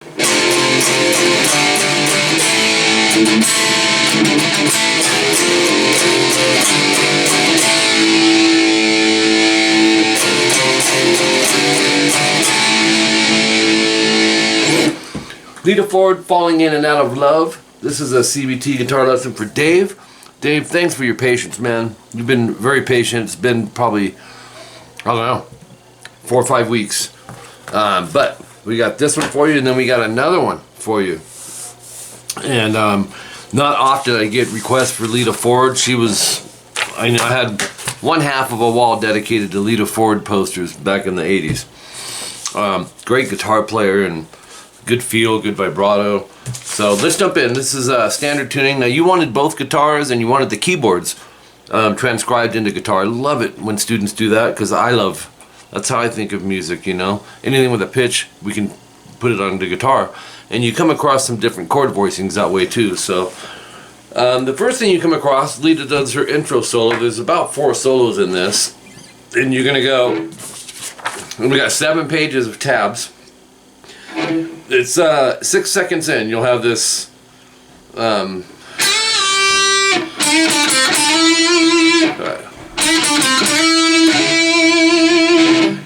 Lita Ford, Falling In and Out of Love. This is a CVT guitar lesson for Dave. Dave, thanks for your patience, man. You've been very patient. It's been probably, I don't know, 4 or 5 weeks. But we got this one for you, and then we got another one for you. And not often I get requests for Lita Ford. I had one half of a wall dedicated to Lita Ford posters back in the 80s. Great guitar player and good feel, good vibrato. So let's jump in. This is standard tuning. Now you wanted both guitars and you wanted the keyboards transcribed into guitar. I love it when students do that because that's how I think of music, you know. Anything with a pitch, we can put it on the guitar. And you come across some different chord voicings that way too. So the first thing you come across, Lita does her intro solo. There's about 4 solos in this. And you're gonna go, and we got 7 pages of tabs. It's 6 seconds in, you'll have this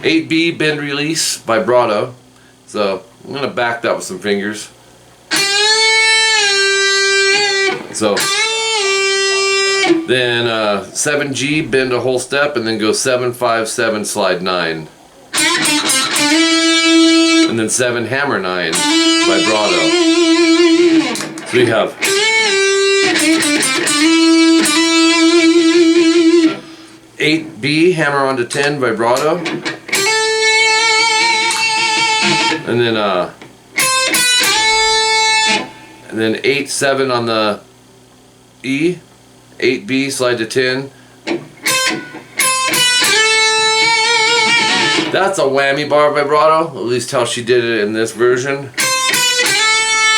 8B bend release vibrato. So I'm gonna back that with some fingers. So then 7G bend a whole step and then go 7, 5, 7, slide 9. And then 7 hammer 9 vibrato. So we have B hammer onto 10 vibrato, and then 8 7 on the E, 8B slide to 10. That's a whammy bar vibrato, at least how she did it in this version.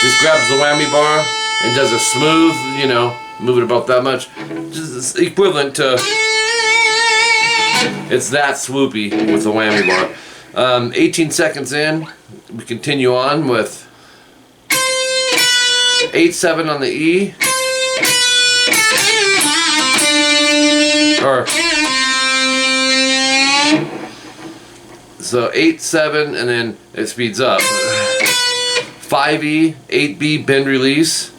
Just grabs the whammy bar and does a smooth, you know, move it about that much. Just equivalent to, it's that swoopy with the whammy bar. 18 seconds in, we continue on with 8 7 on the E. So 8 7 and then it speeds up. 5E, 8B bend release.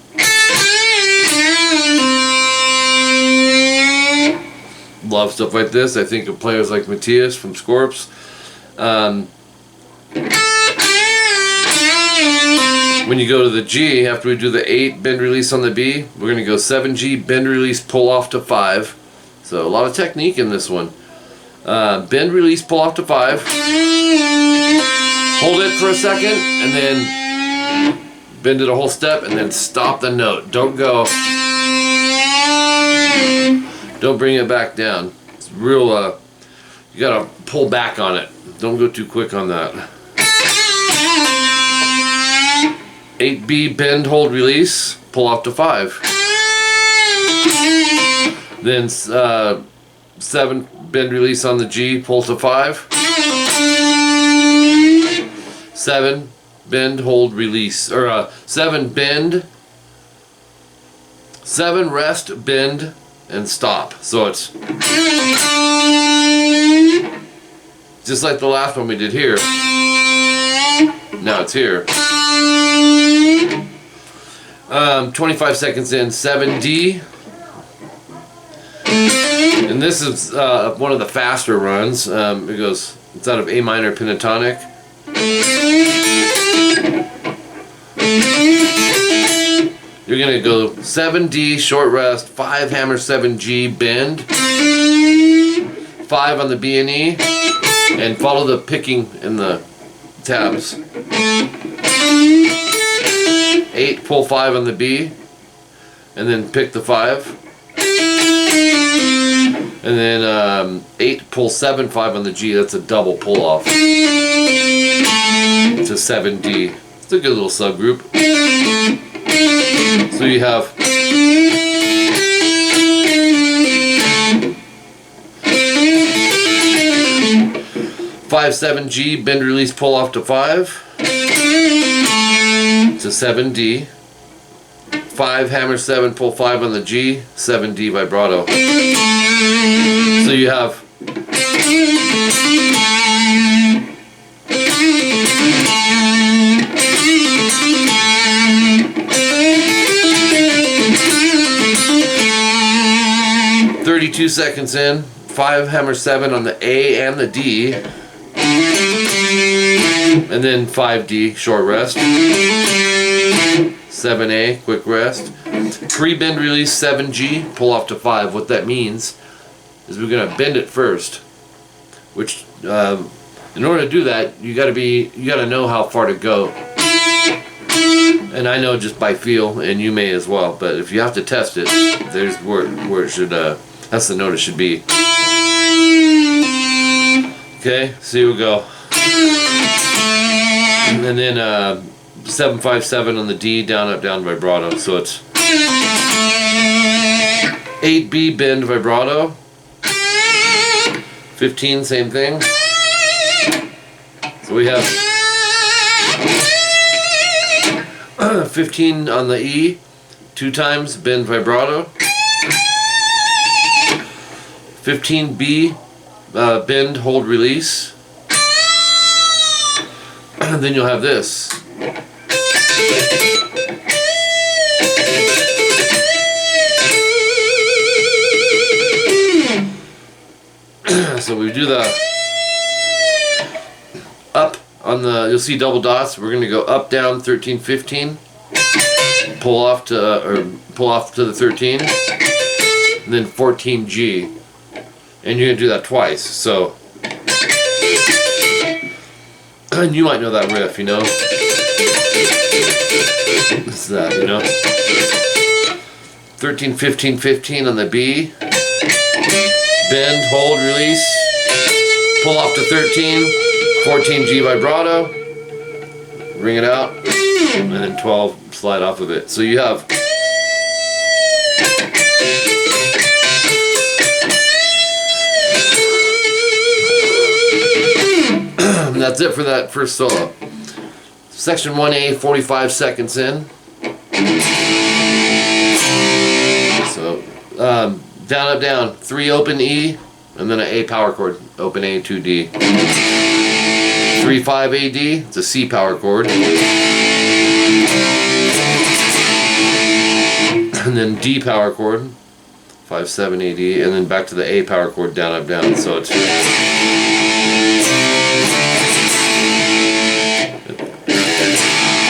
Love stuff like this. I think of players like Matthias from Scorps. When you go to the G, after we do the 8 bend release on the B, we're going to go 7G bend release pull off to 5. So a lot of technique in this one. Bend release pull off to 5. Hold it for a second and then bend it a whole step and then stop the note. Don't bring it back down. It's real, you gotta pull back on it. Don't go too quick on that. 8B bend hold release pull off to 5. Then 7 bend release on the G pull to 5. 7 bend hold release, or 7 bend, 7 rest bend and stop. So it's just like the last one we did here. Now it's here. 25 seconds in, 7D. And this is one of the faster runs. It goes, it's out of A minor pentatonic. You're gonna go 7D short rest, 5 hammer 7G bend, 5 on the B and E, and follow the picking in the tabs. 8 pull 5 on the B, and then pick the 5. And then 8 pull 7 5 on the G. That's a double pull off to 7D. It's a good little subgroup. So you have 5 7G bend release pull off to 5. to 7D, 5 hammer 7, pull 5 on the G, 7D vibrato. So you have "32 seconds in, 5 hammer 7 on the A and the D, and then 5D, short rest, 7A, quick rest, pre-bend release 7G, pull off to 5. What that means is we're going to bend it first, which in order to do that, you got to know how far to go. And I know just by feel, and you may as well, but if you have to test it, there's where it should, that's the note it should be. Okay, so here we go. And then 757 on the D, down, up, down, vibrato. So it's 8B, bend, vibrato. 15, same thing. So we have 15 on the E, 2 times, bend, vibrato. 15B, bend, hold, release. And then you'll have this. So we do the up on the, you'll see double dots. We're going to go up, down, 13, 15. Pull off to the 13. And then 14G. And you're going to do that twice. So, and you might know that riff, you know. What's that, you know? 13, 15, 15 on the B. Bend, hold, release. Pull off to 13. 14G vibrato. Ring it out. And then 12, slide off of it. So you have and that's it for that first solo. Section 1A, 45 seconds in. So, down, up, down, 3 open E, and then an A power chord, open A, 2D. 3, 5 AD, it's a C power chord. And then D power chord, 5, 7 AD, and then back to the A power chord, down, up, down. So it's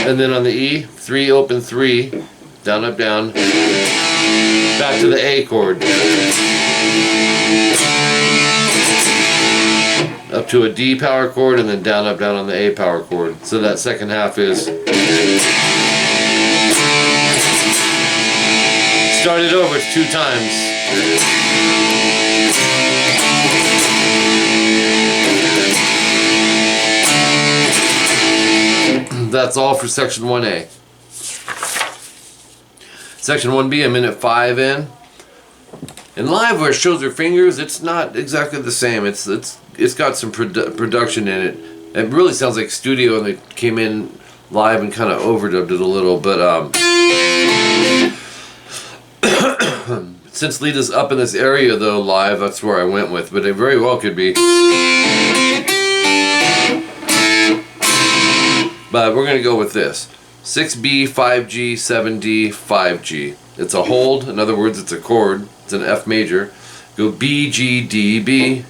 and then on the E, 3 open 3, down, up, down, back to the A chord, up to a D power chord, and then down, up, down on the A power chord. So that second half is start it over, it's 2 times. That's all for section 1A. Section 1B, a minute 5 in. In live, where it shows your fingers, it's not exactly the same. It's got some production in it. It really sounds like studio, and they came in live and kind of overdubbed it a little. But since Lita's up in this area though live, that's where I went with. But it very well could be. But we're going to go with this. 6B, 5G, 7D, 5G. It's a hold. In other words, it's a chord. It's an F major. Go B, G, D, B.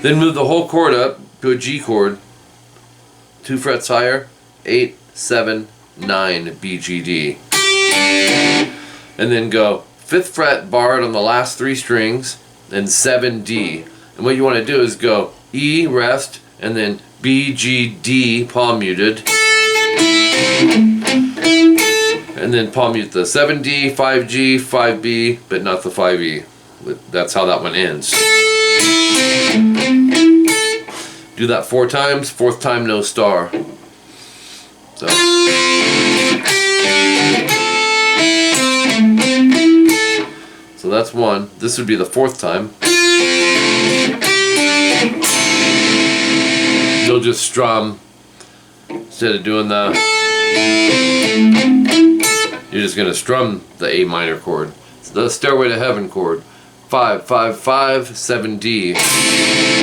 Then move the whole chord up to a G chord. 2 frets higher. 8, 7, 9, B, G, D. And then go 5th fret barred on the last 3 strings. And 7D. And what you want to do is go E, rest, and then B, G, D, palm muted, and then palm mute the 7D, 5G, 5B, but not the 5E. That's how that one ends. Do that 4 times, 4th time no star. So that's 1. This would be the 4th time. You'll just strum Instead of doing the, you're just gonna strum the A minor chord. It's the Stairway to Heaven chord. 5, 5, 5, 7 D.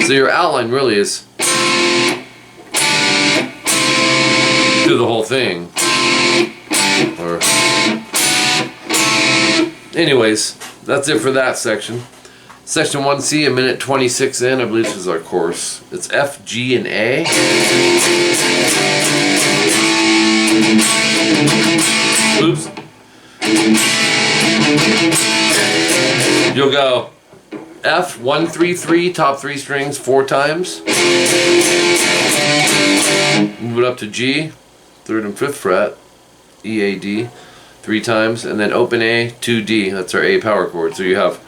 So your outline really is do the whole thing. Or anyways, that's it for that section. Section 1C, a minute 26 in. I believe this is our course. It's F, G, and A. Oops. You'll go F, 1, 3, 3, top 3 strings 4 times. Move it up to G, 3rd and 5th fret, E, A, D, 3 times, and then open A, 2 D. That's our A power chord. So you have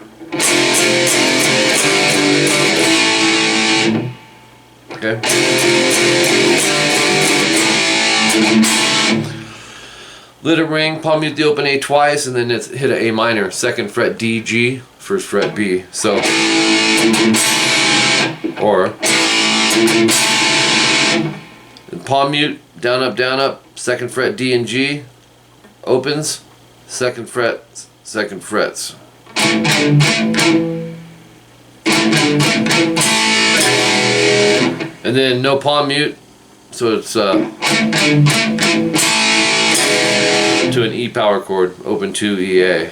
okay. Let it ring, palm mute the open A twice, and then it's hit an A minor, 2nd fret D, G, 1st fret B. So, or, and palm mute, down, up, 2nd fret D and G, opens, 2nd fret, 2nd frets. And then no palm mute, so it's to an E power chord, open 2 EA.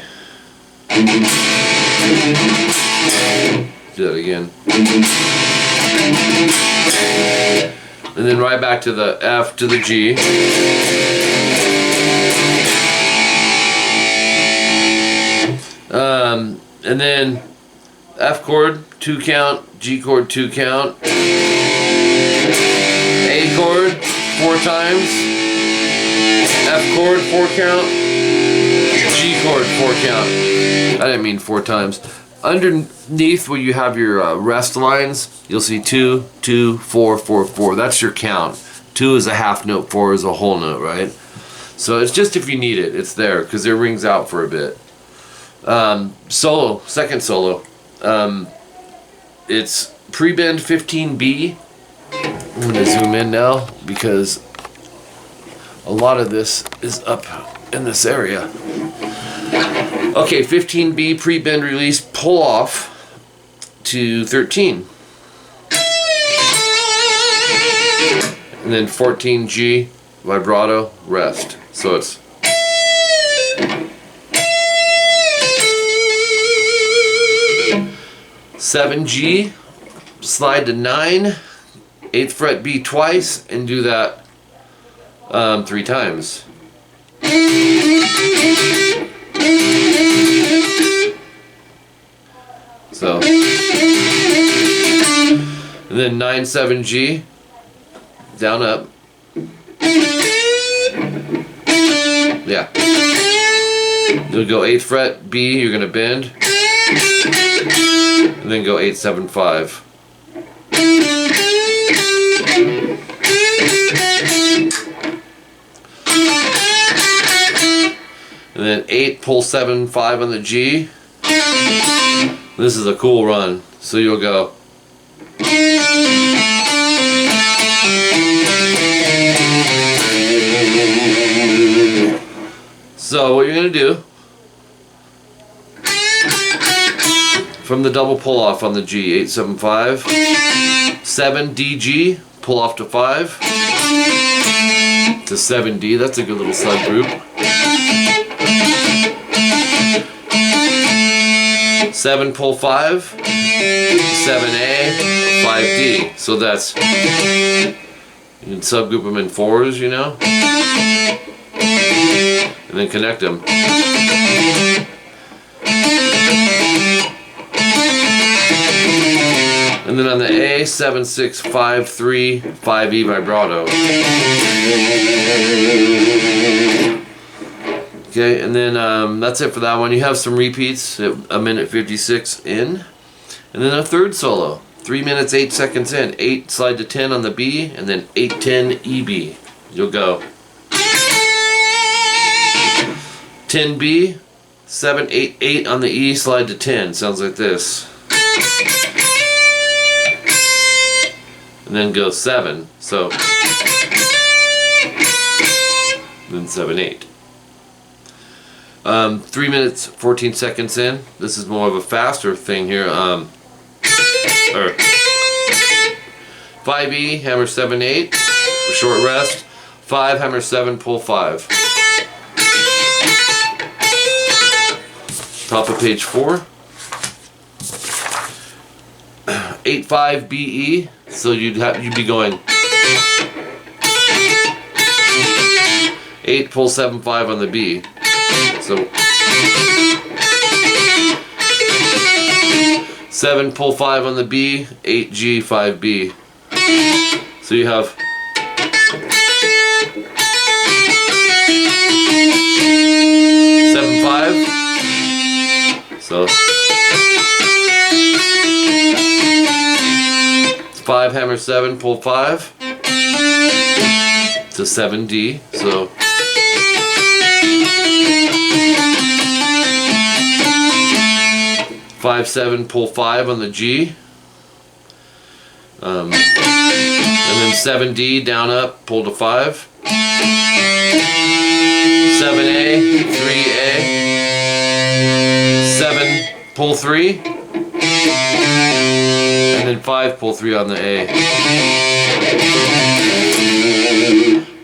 Do that again. And then right back to the F to the G. And then F chord, 2 count, G chord, 2 count, A chord, 4 times, F chord, 4 count, G chord, 4 count. I didn't mean 4 times. Underneath where you have your rest lines, you'll see 2, 2, 4, 4, 4. That's your count. 2 is a half note, 4 is a whole note, right? So it's just if you need it, it's there, because it rings out for a bit. Solo, second solo. It's pre-bend 15B. I'm going to zoom in now because a lot of this is up in this area. Okay, 15B, pre-bend release, pull off to 13. And then 14G, vibrato, rest. So it's seven G, slide to 9, 8th fret B twice, and do that 3 times. So, and then 9, 7 G, down, up. Yeah. You'll go 8th fret B, you're gonna bend. And then go 8, 7, 5. And then 8, pull 7, 5 on the G. This is a cool run. So you'll go. So what you're going to do, from the double pull off on the G, 8, 7, 5, 7 D, G, pull off to 5, to 7 D, that's a good little subgroup. 7 pull 5, 7A, 5D. So that's, you can subgroup them in 4s, you know, and then connect them. And then on the A, 7, 6, 5, 3, 5E vibrato. Okay, and then that's it for that one. You have some repeats at a minute 56 in. And then a third solo, 3 minutes 8 seconds in. 8 slide to 10 on the B, and then 8, 10 EB. You'll go 10 B, 7, 8, 8 on the E, slide to 10. Sounds like this. And then go 7. So 7/8. 3 minutes 14 seconds in. This is more of a faster thing here. 5E, hammer 7/8, short rest. 5, hammer 7, pull 5. Top of page 4. 8/5 BE, so you'd be going 8, pull 7/5 on the B. So 7, pull 5 on the B, 8G, 5B. So you have seven, 5. So 5, hammer 7, pull 5 to 7D. So 5, 7, pull 5 on the G. And then 7D, down up, pull to 5. 7A, 3A. 7, pull 3. And then 5, pull 3 on the A.